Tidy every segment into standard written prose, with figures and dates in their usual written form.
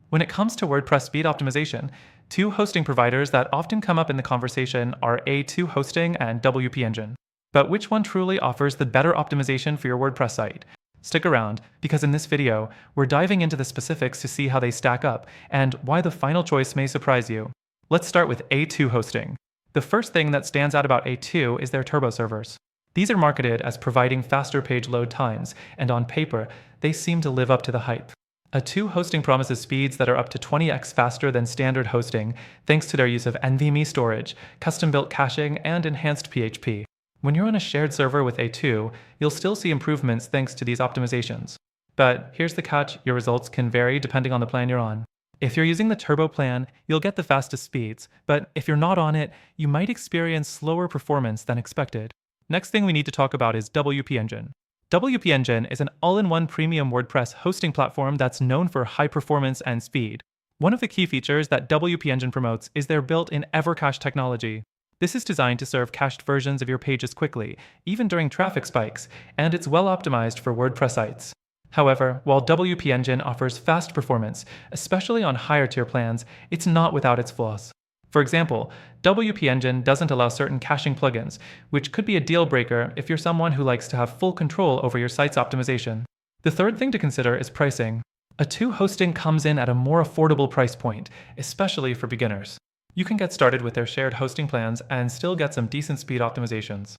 When it comes to WordPress speed optimization, two hosting providers that often come up in the conversation are A2 Hosting and WP Engine. But which one truly offers the better optimization for your WordPress site? Stick around, because in this video, we're diving into the specifics to see how they stack up and why the final choice may surprise you. Let's start with A2 Hosting. The first thing that stands out about A2 is their turbo servers. These are marketed as providing faster page load times, and on paper, they seem to live up to the hype. A2 Hosting promises speeds that are up to 20x faster than standard hosting, thanks to their use of NVMe storage, custom-built caching, and enhanced PHP. When you're on a shared server with A2, you'll still see improvements thanks to these optimizations. But here's the catch: your results can vary depending on the plan you're on. If you're using the turbo plan, you'll get the fastest speeds, but if you're not on it, you might experience slower performance than expected. Next thing we need to talk about is WP Engine. WP Engine is an all-in-one premium WordPress hosting platform that's known for high performance and speed. One of the key features that WP Engine promotes is their built-in EverCache technology. This is designed to serve cached versions of your pages quickly, even during traffic spikes, and it's well optimized for WordPress sites. However, while WP Engine offers fast performance, especially on higher tier plans, it's not without its flaws. For example, WP Engine doesn't allow certain caching plugins, which could be a deal breaker if you're someone who likes to have full control over your site's optimization. The third thing to consider is pricing. A2 Hosting comes in at a more affordable price point, especially for beginners. You can get started with their shared hosting plans and still get some decent speed optimizations.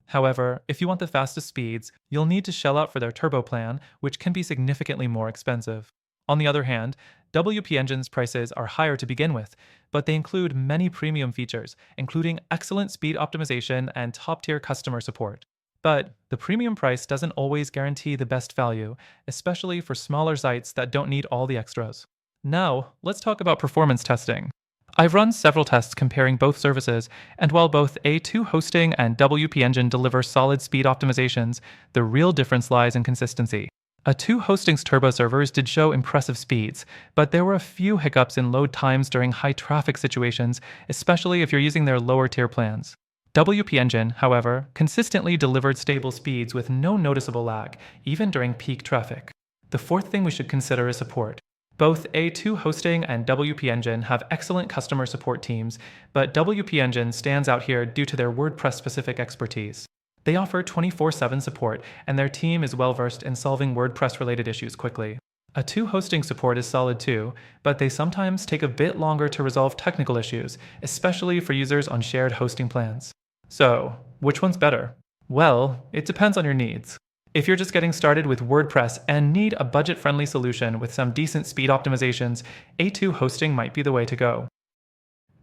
However, if you want the fastest speeds, you'll need to shell out for their turbo plan, which can be significantly more expensive. On the other hand, WP Engine's prices are higher to begin with, but they include many premium features, including excellent speed optimization and top-tier customer support. But the premium price doesn't always guarantee the best value, especially for smaller sites that don't need all the extras. Now, let's talk about performance testing. I've run several tests comparing both services, and while both A2 Hosting and WP Engine deliver solid speed optimizations, the real difference lies in consistency. A2 Hosting's turbo servers did show impressive speeds, but there were a few hiccups in load times during high traffic situations, especially if you're using their lower tier plans. WP Engine, however, consistently delivered stable speeds with no noticeable lag, even during peak traffic. The fourth thing we should consider is support. Both A2 Hosting and WP Engine have excellent customer support teams, but WP Engine stands out here due to their WordPress-specific expertise. They offer 24/7 support, and their team is well-versed in solving WordPress-related issues quickly. A2 Hosting support is solid too, but they sometimes take a bit longer to resolve technical issues, especially for users on shared hosting plans. So, which one's better? Well, it depends on your needs. If you're just getting started with WordPress and need a budget-friendly solution with some decent speed optimizations, A2 Hosting might be the way to go.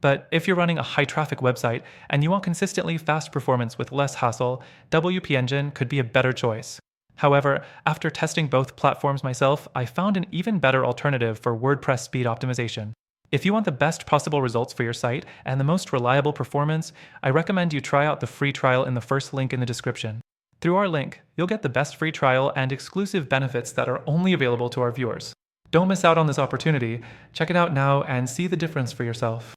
But if you're running a high-traffic website and you want consistently fast performance with less hassle, WP Engine could be a better choice. However, after testing both platforms myself, I found an even better alternative for WordPress speed optimization. If you want the best possible results for your site and the most reliable performance, I recommend you try out the free trial in the first link in the description. Through our link, you'll get the best free trial and exclusive benefits that are only available to our viewers. Don't miss out on this opportunity. Check it out now and see the difference for yourself.